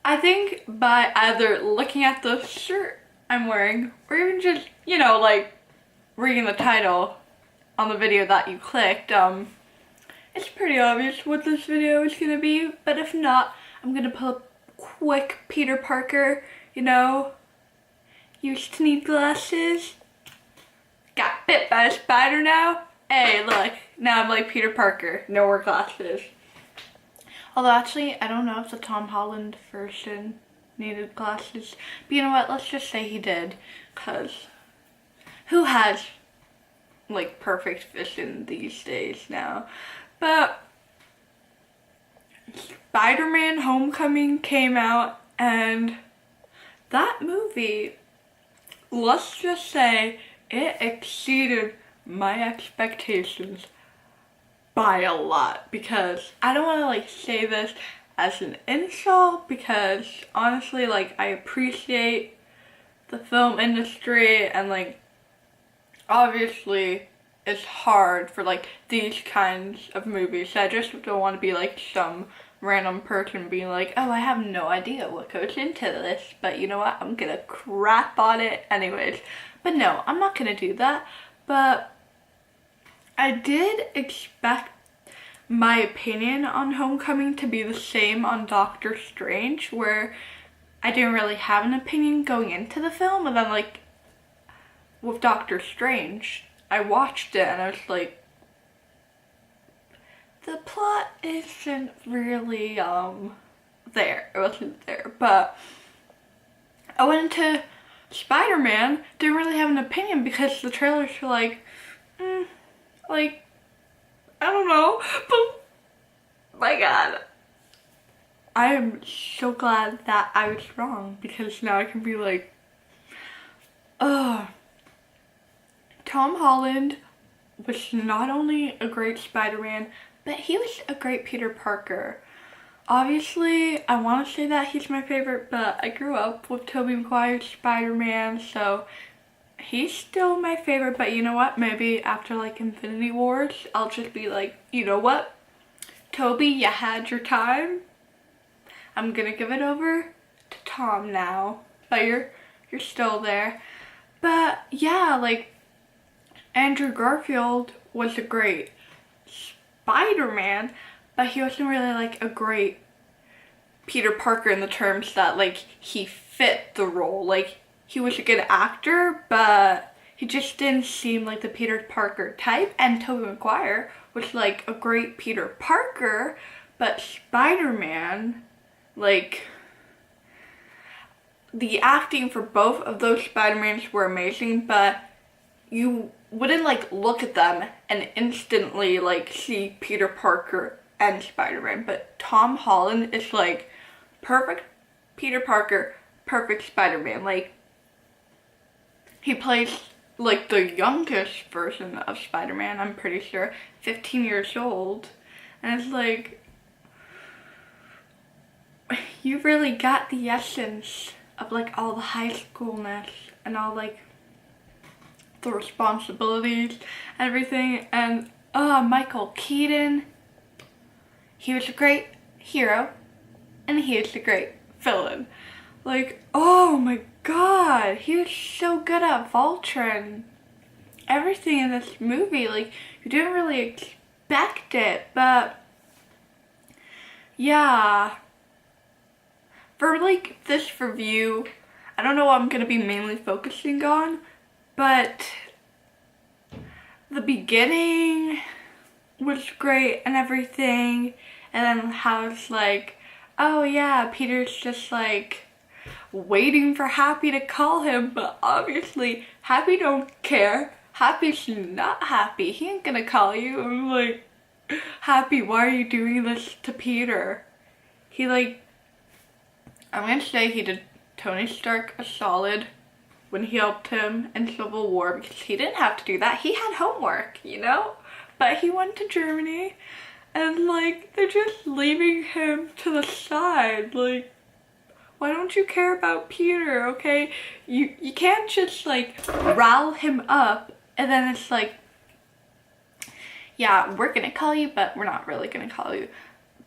I think by either looking at the shirt I'm wearing or even just, you know, like reading the title on the video that you clicked, it's pretty obvious what this video is gonna be, but if not, I'm gonna pull up quick Peter Parker, you know, used to need glasses, got bit by a spider now. Hey, look, now I'm like Peter Parker, no more glasses. Although actually, I don't know if the Tom Holland version needed glasses, but you know what, let's just say he did, cause who has like perfect vision these days now? But Spider-Man Homecoming came out, and that movie, let's just say it exceeded my expectations by a lot, because I don't want to like say this as an insult, because honestly, like, I appreciate the film industry, and like obviously it's hard for like these kinds of movies. I just don't want to be like some random person being like, oh, I have no idea what goes into this, but you know what, I'm gonna crap on it anyways. But no, I'm not gonna do that. But I did expect my opinion on Homecoming to be the same on Doctor Strange, where I didn't really have an opinion going into the film, and then like with Doctor Strange, I watched it and I was like, the plot isn't really there. It wasn't there. But I went into Spider-Man, didn't really have an opinion because the trailers were like, like, I don't know, but my god, I am so glad that I was wrong, because now I can be like, Tom Holland was not only a great Spider-Man, but he was a great Peter Parker. Obviously, I want to say that he's my favorite, but I grew up with Tobey Maguire's Spider-Man, so he's still my favorite. But you know what? Maybe after like Infinity Wars, I'll just be like, you know what? Tobey, you had your time. I'm gonna give it over to Tom now. But you're still there. But yeah, like, Andrew Garfield was a great Spider-Man, but he wasn't really like a great Peter Parker in the terms that like he fit the role. Like, he was a good actor, but he just didn't seem like the Peter Parker type. And Tobey Maguire was like a great Peter Parker, but Spider-Man, like, the acting for both of those Spider-Mans were amazing, but you wouldn't like look at them and instantly like see Peter Parker and Spider-Man. But Tom Holland is like perfect Peter Parker, perfect Spider-Man. Like, he plays like the youngest version of Spider-Man, I'm pretty sure, 15 years old. And it's like, you really got the essence of like all the high schoolness and all like the responsibilities and everything. And Michael Keaton, he was a great hero and he was a great villain. Like, oh my god, he was so good at Voltron. Everything in this movie, like, you didn't really expect it. But yeah, for like this review, I don't know what I'm gonna be mainly focusing on, but the beginning was great and everything, and then how it's like, oh yeah, Peter's just like waiting for Happy to call him, but obviously Happy don't care. Happy's not happy. He ain't gonna call you. I'm like, Happy, why are you doing this to Peter? He like, I'm gonna say he did Tony Stark a solid when he helped him in Civil War, because he didn't have to do that. He had homework, you know? But he went to Germany, and like, they're just leaving him to the side. Like, why don't you care about Peter, okay? You can't just like rile him up and then it's like, yeah, we're gonna call you, but we're not really gonna call you.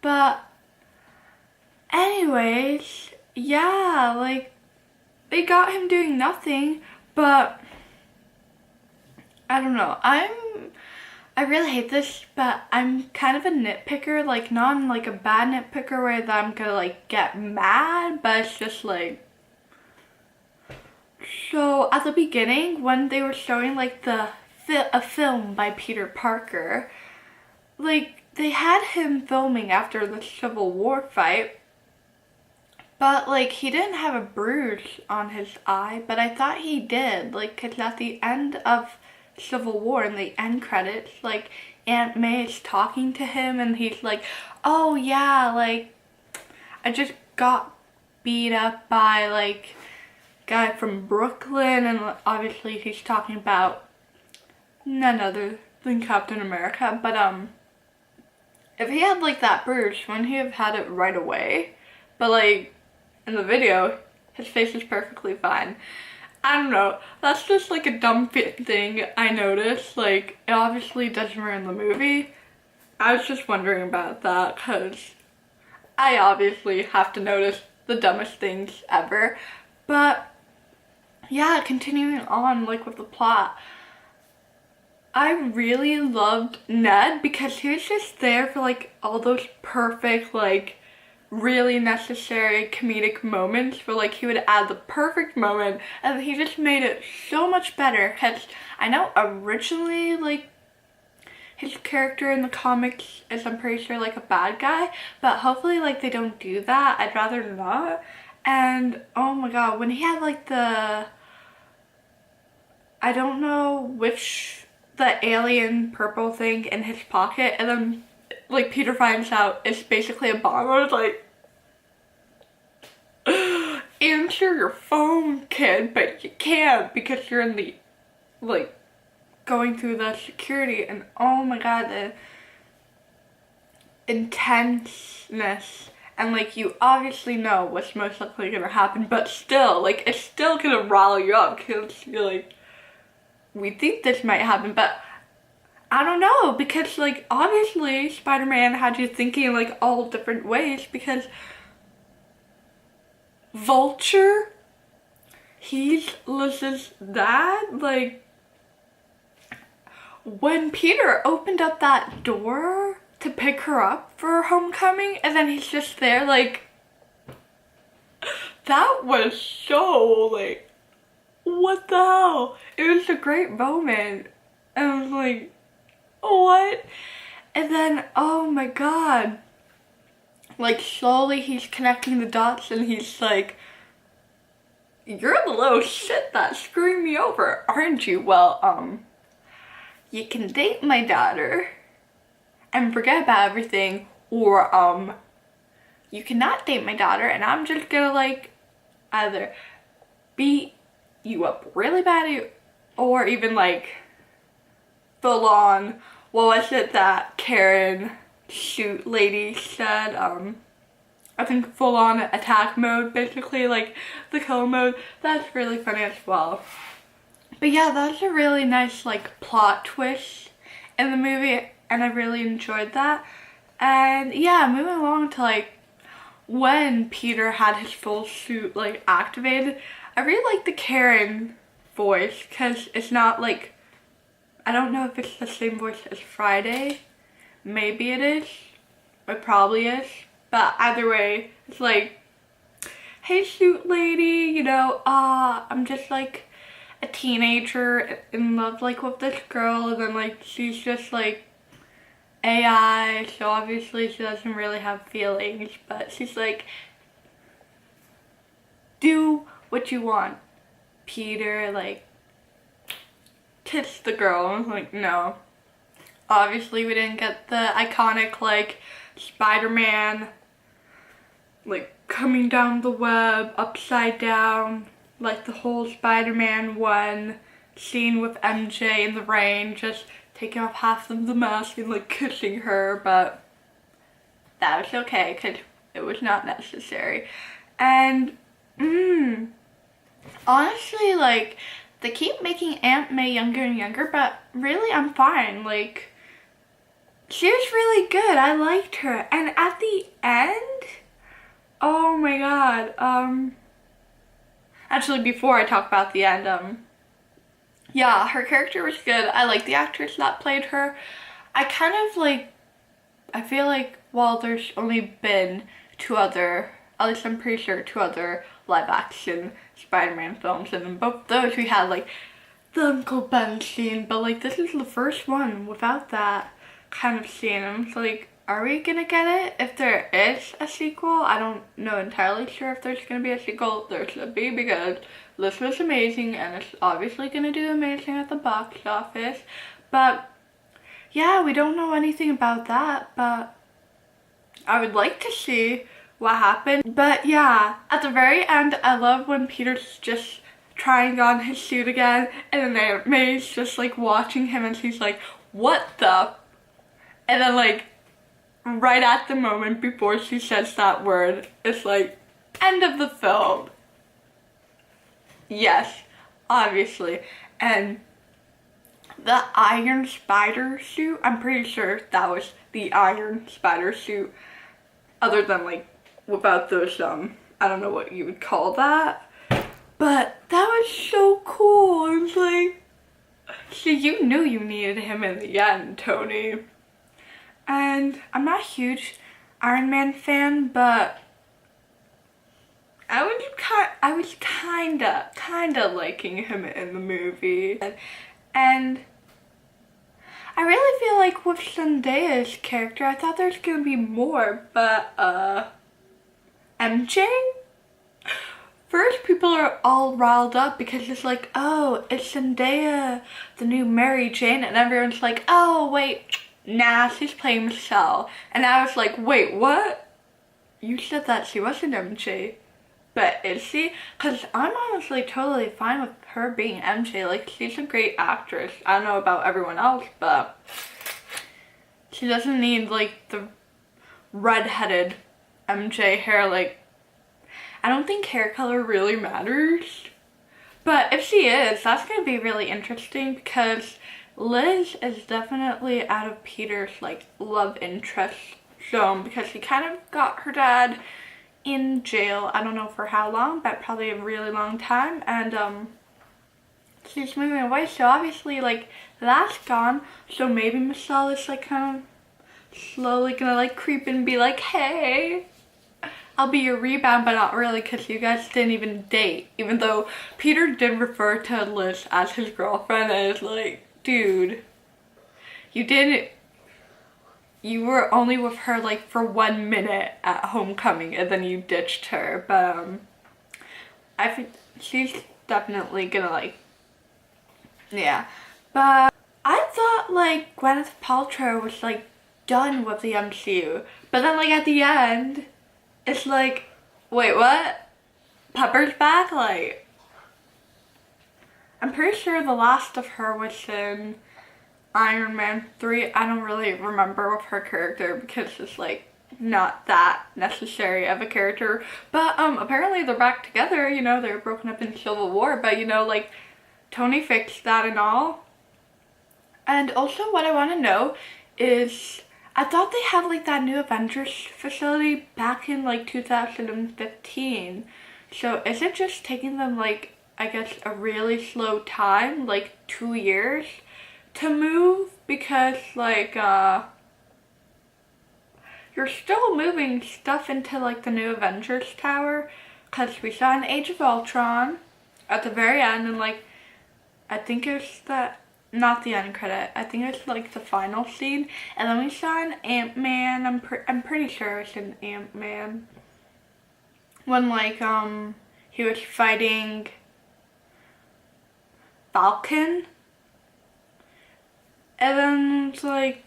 But anyways, yeah, like, they got him doing nothing, but I don't know. I really hate this, but I'm kind of a nitpicker, like, not in, like, a bad nitpicker where that I'm gonna, like, get mad, but it's just, like, so at the beginning, when they were showing, like, a film by Peter Parker, like, they had him filming after the Civil War fight, but, like, he didn't have a bruise on his eye, but I thought he did, like, because at the end of Civil War, in the end credits, like, Aunt May is talking to him, and he's like, oh yeah, like, I just got beat up by, like, guy from Brooklyn, and obviously he's talking about none other than Captain America, but, if he had, like, that bruise, wouldn't he have had it right away? But, like, in the video, his face is perfectly fine. I don't know, that's just, like, a dumb thing I noticed. Like, it obviously doesn't ruin the movie. I was just wondering about that, because I obviously have to notice the dumbest things ever. But, yeah, continuing on, like, with the plot, I really loved Ned because he was just there for, like, all those perfect, like, really necessary comedic moments where, like, he would add the perfect moment, and he just made it so much better. Because I know originally, like, his character in the comics is, I'm pretty sure, like, a bad guy, but hopefully, like, they don't do that. I'd rather not. And oh my god, when he had, like, I don't know which, the alien purple thing in his pocket, and then, like, Peter finds out it's basically a bomb. I was like, answer your phone, kid, but you can't because you're in the, like, going through the security, and oh my god, the intenseness, and, like, you obviously know what's most likely gonna happen, but still, like, it's still gonna rile you up because you're like, we think this might happen, but I don't know, because, like, obviously Spider-Man had you thinking, like, all different ways, because Vulture, he's Liz's dad. Like, when Peter opened up that door to pick her up for homecoming, and then he's just there, like, that was so, like, what the hell? It was a great moment. And I was like, what? And then, oh my god, like, slowly he's connecting the dots, and he's like, you're the little shit that screwed me over, aren't you? Well, you can date my daughter and forget about everything, or you cannot date my daughter and I'm just gonna, like, either beat you up really bad, or even, like, full on, what was it that Karen shoot lady said, I think full on attack mode, basically, like, the kill mode. That's really funny as well. But yeah, that's a really nice, like, plot twist in the movie, and I really enjoyed that. And yeah, moving along to, like, when Peter had his full suit, like, activated, I really like the Karen voice, because it's not, like, I don't know if it's the same voice as Friday. Maybe it is. It probably is. But either way, it's like, hey, suit lady, you know, I'm just, like, a teenager in love, like, with this girl, and then, like, she's just, like, AI, so obviously she doesn't really have feelings, but she's like, do what you want, Peter, like, kiss the girl. I was like, no. Obviously we didn't get the iconic, like, Spider-Man, like, coming down the web, upside down, like the whole Spider-Man 1 scene with MJ in the rain, just taking off half of the mask and, like, kissing her, but that was okay, because it was not necessary. And, honestly, like, they keep making Aunt May younger and younger, but really, I'm fine. Like, she was really good. I liked her. And at the end, when, like, Peter finds out it's basically a bomb, I was like, oh my god, like, you cannot date my daughter and I'm just, like, a teenager in love, like, with this girl, and then, like, she's just, like, AI, so obviously she doesn't really have feelings, but she's like, do what you want, Peter, like, kiss the girl. I was like, no. Obviously we didn't get the iconic, like, Spider-Man 1 scene with MJ in the rain, just taking off half of the mask and, like, kissing her, but that was okay, because it was not necessary. And, honestly, like, the keep making Aunt May younger and younger, but really, I'm fine. Like, she was really good. I liked her. And at the end, Oh my god. Actually, before I talk about the end, yeah, her character was good. I like the actress that played her. I kind of like, I feel like, well, there's only been two other, at least I'm pretty sure two other live action Spider-Man films, and in both those we had like the Uncle Ben scene, but like this is the first one without that kind of scene. I'm like, are we gonna get it? If there is a sequel, I don't know entirely sure if there's gonna be a sequel. There should be, because this was amazing and it's obviously gonna do amazing at the box office. But yeah, we don't know anything about that, but I would like to see what happened. But yeah, at the very end, I love when Peter's just trying on his suit again, and then Aunt May's just like watching him and she's like, what the? And then like, right at the moment before she says that word, it's like, end of the film. Yes, obviously. And the Iron Spider suit, I'm pretty sure that was the Iron Spider suit, other than like without those I don't know what you would call that, but that was so cool. I was like, see, you knew you needed him in the end, Tony. And I'm not a huge Iron Man fan, but I was kinda liking him in the movie. And I really feel like with Zendaya's character, I thought there's gonna be more, but MJ? First, people are all riled up because it's like, oh, it's Zendaya, the new Mary Jane, and everyone's like, oh, wait, nah, she's playing Michelle. And I was like, wait, what? You said that she wasn't MJ, but is she? Because I'm honestly totally fine with her being MJ. Like, she's a great actress. I don't know about everyone else, but she doesn't need, like, the redheaded MJ hair. Like, I don't think hair color really matters. But if she is, that's going to be really interesting, because Liz is definitely out of Peter's like love interest zone, because she kind of got her dad in jail. I don't know for how long, but probably a really long time. And she's moving away, so obviously like that's gone. So maybe Michelle is like kind of slowly gonna like creep in and be like, hey, I'll be your rebound, but not really, because you guys didn't even date. Even though Peter did refer to Liz as his girlfriend, and it's like, dude, you were only with her like for 1 minute at homecoming and then you ditched her. But I think she's definitely gonna like, yeah. But I thought like Gwyneth Paltrow was like done with the MCU, but then like at the end it's like, wait, what? Pepper's back? Like, I'm pretty sure the last of her was in Iron Man 3. I don't really remember with her character because it's like not that necessary of a character. But apparently they're back together, you know, they were broken up in Civil War, but you know, like Tony fixed that and all. And also what I want to know is, I thought they had like that new Avengers facility back in like 2015. So is it just taking them like, I guess, a really slow time, like 2 years to move? Because like you're still moving stuff into like the new Avengers tower, because we saw in Age of Ultron at the very end, and like I think it's that, not the end credit, I think it's like the final scene, and then we saw an Ant-Man, I'm pretty sure it's an Ant-Man, when like he was fighting Falcon, and then it's like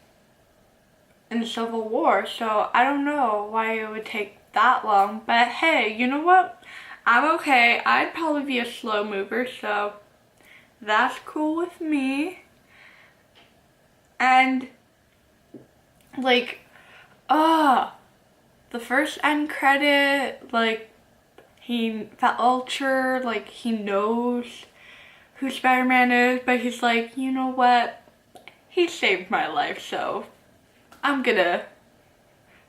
in Civil War, so I don't know why it would take that long, but hey, you know what, I'm okay. I'd probably be a slow mover, so that's cool with me. And like, the first end credit, like Vulture, like he knows who Spider-Man is, but he's like, you know what, he saved my life, so I'm gonna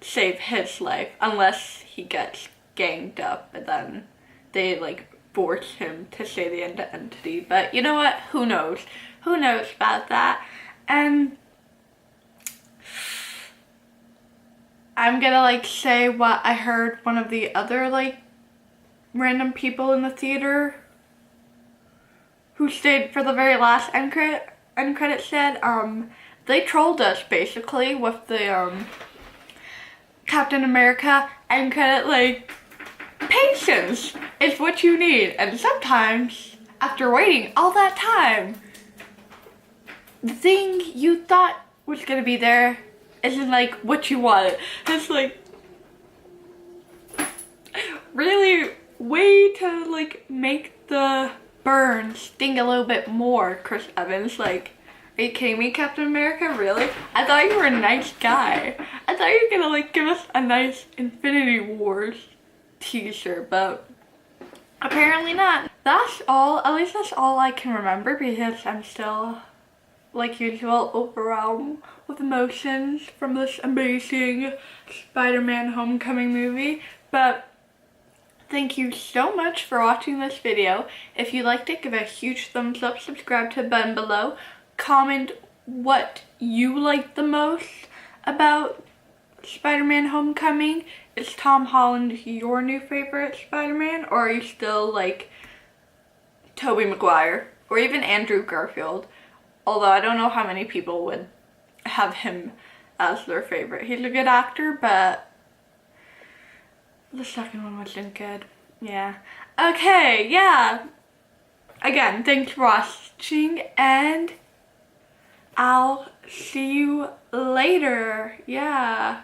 save his life, unless he gets ganged up, and then they like forced him to say the end to entity. But you know what? Who knows? Who knows about that? And I'm gonna like say what I heard one of the other like random people in the theater who stayed for the very last end credit said. They trolled us basically with the Captain America end credit, like, patience is what you need, and sometimes after waiting all that time, the thing you thought was gonna be there isn't like what you wanted. It's like really way to like make the burn sting a little bit more. Chris Evans, like, are you kidding me, Captain America? Really? I thought you were a nice guy. I thought you were gonna like give us a nice Infinity Wars teaser, but apparently not. That's all, at least that's all I can remember, because I'm still, like usual, overwhelmed with emotions from this amazing Spider-Man Homecoming movie. But thank you so much for watching this video. If you liked it, give it a huge thumbs up, subscribe to the button below, comment what you like the most about Spider-Man Homecoming. Is Tom Holland your new favorite Spider-Man, or are you still like Tobey Maguire or even Andrew Garfield? Although I don't know how many people would have him as their favorite. He's a good actor, but the second one wasn't good. Yeah. Okay, yeah. Again, thanks for watching, and I'll see you later. Yeah.